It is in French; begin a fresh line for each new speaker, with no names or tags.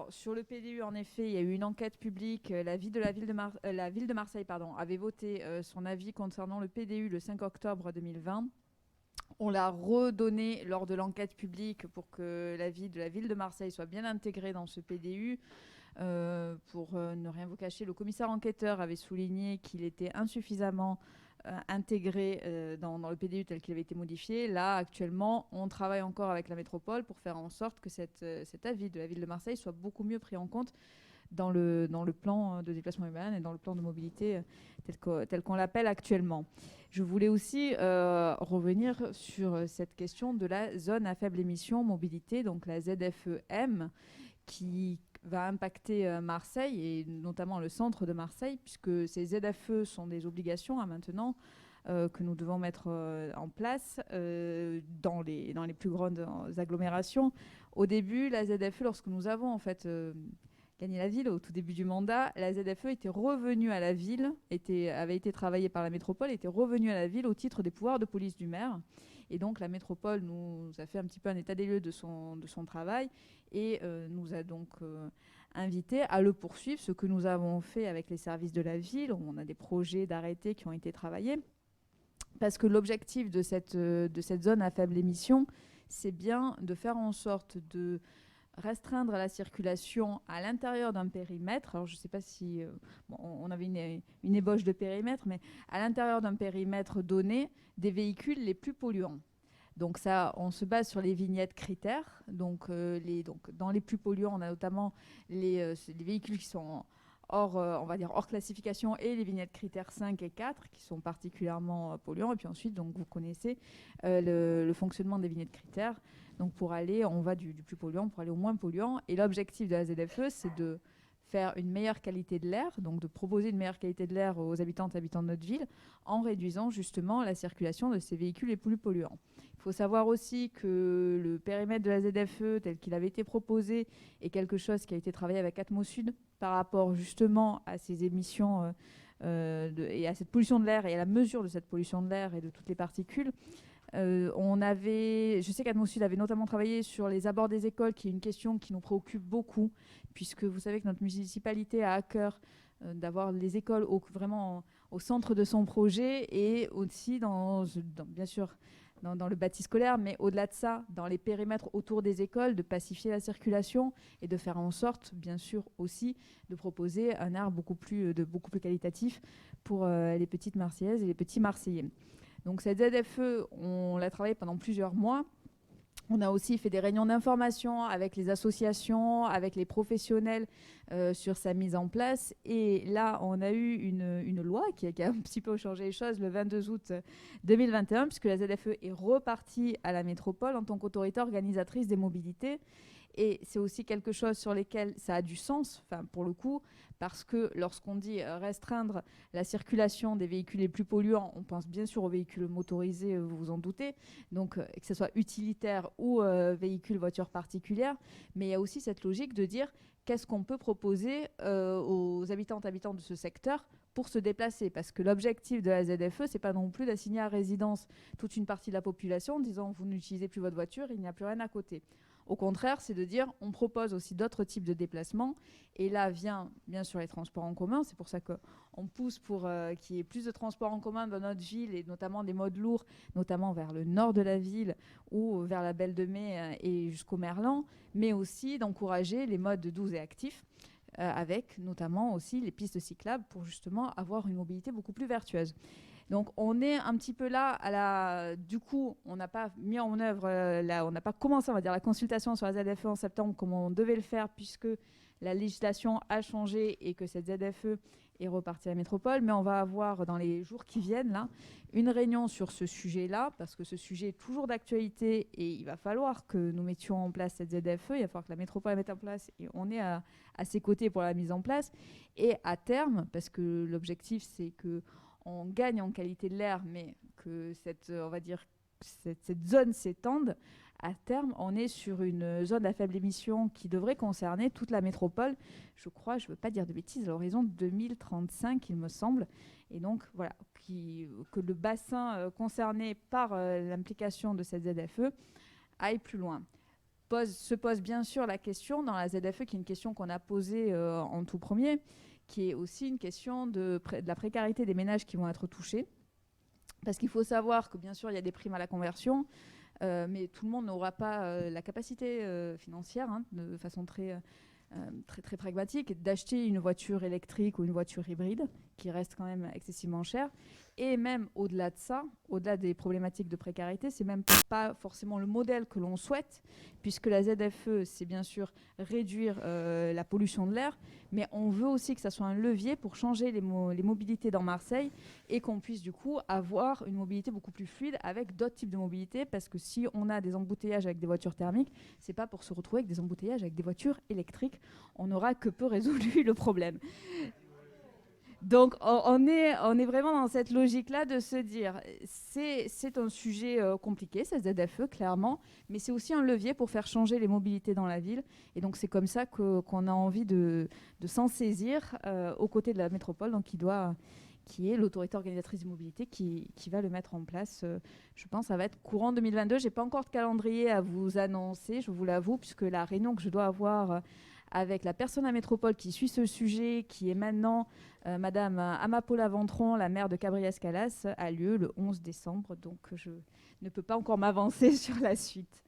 Alors, sur le PDU, en effet, il y a eu une enquête publique. La ville de Marseille avait voté son avis concernant le PDU le 5 octobre 2020. On l'a redonné lors de l'enquête publique pour que l'avis de la ville de Marseille soit bien intégré dans ce PDU. Pour ne rien vous cacher, le commissaire enquêteur avait souligné qu'il était insuffisamment intégré dans le PDU tel qu'il avait été modifié. Là, actuellement, on travaille encore avec la métropole pour faire en sorte que cet avis de la ville de Marseille soit beaucoup mieux pris en compte dans le plan de déplacement urbain et dans le plan de mobilité tel qu'on l'appelle actuellement. Je voulais aussi revenir sur cette question de la zone à faible émission mobilité, donc la ZFEM, qui va impacter Marseille et notamment le centre de Marseille, puisque ces ZFE sont des obligations maintenant que nous devons mettre en place dans les plus grandes agglomérations. Au début, la ZFE, lorsque nous avons en fait gagné la ville au tout début du mandat, la ZFE était revenue à la ville, avait été travaillée par la métropole, était revenue à la ville au titre des pouvoirs de police du maire. Et donc la métropole nous a fait un petit peu un état des lieux de son travail et nous a donc invité à le poursuivre, ce que nous avons fait avec les services de la ville. On a des projets d'arrêtés qui ont été travaillés. Parce que l'objectif de cette zone à faible émission, c'est bien de faire en sorte de restreindre la circulation à l'intérieur d'un périmètre. Alors je ne sais pas si on avait une ébauche de périmètre, mais à l'intérieur d'un périmètre donné, des véhicules les plus polluants. Donc ça, on se base sur les vignettes critères. Donc dans les plus polluants, on a notamment les véhicules qui sont on va dire hors classification, et les vignettes critères 5 et 4 qui sont particulièrement polluants. Et puis ensuite, donc, vous connaissez le fonctionnement des vignettes critères. Donc on va du plus polluant pour aller au moins polluant. Et l'objectif de la ZFE, c'est de faire une meilleure qualité de l'air, donc de proposer une meilleure qualité de l'air aux habitantes et habitants de notre ville, en réduisant justement la circulation de ces véhicules les plus polluants. Il faut savoir aussi que le périmètre de la ZFE, tel qu'il avait été proposé, est quelque chose qui a été travaillé avec Atmosud par rapport justement à ces émissions et à cette pollution de l'air et à la mesure de cette pollution de l'air et de toutes les particules. Je sais qu'Atmosud avait notamment travaillé sur les abords des écoles, qui est une question qui nous préoccupe beaucoup, puisque vous savez que notre municipalité a à cœur d'avoir les écoles vraiment au centre de son projet, et aussi bien sûr dans le bâti scolaire, mais au-delà de ça, dans les périmètres autour des écoles, de pacifier la circulation et de faire en sorte, bien sûr aussi, de proposer un art beaucoup plus qualitatif pour les petites Marseillaises et les petits Marseillais. Donc cette ZFE, on l'a travaillée pendant plusieurs mois. On a aussi fait des réunions d'information avec les associations, avec les professionnels sur sa mise en place. Et là, on a eu une loi qui a un petit peu changé les choses le 22 août 2021, puisque la ZFE est repartie à la métropole en tant qu'autorité organisatrice des mobilités. Et c'est aussi quelque chose sur lequel ça a du sens, pour le coup, parce que lorsqu'on dit restreindre la circulation des véhicules les plus polluants, on pense bien sûr aux véhicules motorisés, vous vous en doutez, donc que ce soit utilitaire ou véhicule voiture particulière, mais il y a aussi cette logique de dire qu'est-ce qu'on peut proposer aux habitantes et habitants de ce secteur pour se déplacer, parce que l'objectif de la ZFE, c'est pas non plus d'assigner à résidence toute une partie de la population en disant vous n'utilisez plus votre voiture, il n'y a plus rien à côté. Au contraire, c'est de dire on propose aussi d'autres types de déplacements. Et là vient bien sûr les transports en commun. C'est pour ça qu'on pousse pour qu'il y ait plus de transports en commun dans notre ville, et notamment des modes lourds, notamment vers le nord de la ville ou vers la Belle de Mai et jusqu'au Merlan, mais aussi d'encourager les modes doux et actifs, avec notamment aussi les pistes cyclables pour justement avoir une mobilité beaucoup plus vertueuse. Donc on est un petit peu là du coup, on n'a pas mis en œuvre on n'a pas commencé, on va dire, la consultation sur la ZFE en septembre comme on devait le faire, puisque la législation a changé et que cette ZFE est repartie à la métropole. Mais on va avoir dans les jours qui viennent là une réunion sur ce sujet-là, parce que ce sujet est toujours d'actualité et il va falloir que nous mettions en place cette ZFE, il va falloir que la métropole la mette en place, et on est à ses côtés pour la mise en place. Et à terme, parce que l'objectif c'est que on gagne en qualité de l'air, mais que cette zone s'étende, à terme, on est sur une zone à faible émission qui devrait concerner toute la métropole. Je crois, je ne veux pas dire de bêtises, à l'horizon 2035, il me semble. Et donc, voilà, que le bassin concerné par l'implication de cette ZFE aille plus loin. se pose bien sûr la question dans la ZFE, qui est une question qu'on a posée en tout premier, qui est aussi une question de la précarité des ménages qui vont être touchés. Parce qu'il faut savoir que bien sûr, il y a des primes à la conversion, mais tout le monde n'aura pas la capacité financière, de façon très pragmatique, d'acheter une voiture électrique ou une voiture hybride, qui reste quand même excessivement chère. Et même au-delà de ça, au-delà des problématiques de précarité, c'est même pas forcément le modèle que l'on souhaite, puisque la ZFE, c'est bien sûr réduire la pollution de l'air, mais on veut aussi que ça soit un levier pour changer les mobilités dans Marseille et qu'on puisse du coup avoir une mobilité beaucoup plus fluide avec d'autres types de mobilité, parce que si on a des embouteillages avec des voitures thermiques, c'est pas pour se retrouver avec des embouteillages avec des voitures électriques. On n'aura que peu résolu le problème. Donc on est vraiment dans cette logique-là de se dire, c'est un sujet compliqué, cette ZFE, clairement, mais c'est aussi un levier pour faire changer les mobilités dans la ville. Et donc c'est comme ça qu'on a envie de s'en saisir aux côtés de la métropole, donc qui est l'autorité organisatrice de mobilité qui va le mettre en place. Je pense que ça va être courant 2022. Je n'ai pas encore de calendrier à vous annoncer, je vous l'avoue, puisque la réunion que je dois avoir avec la personne à métropole qui suit ce sujet, qui est maintenant Madame Amapola Ventron, la maire de Cabriès-Calas, a lieu le 11 décembre. Donc je ne peux pas encore m'avancer sur la suite.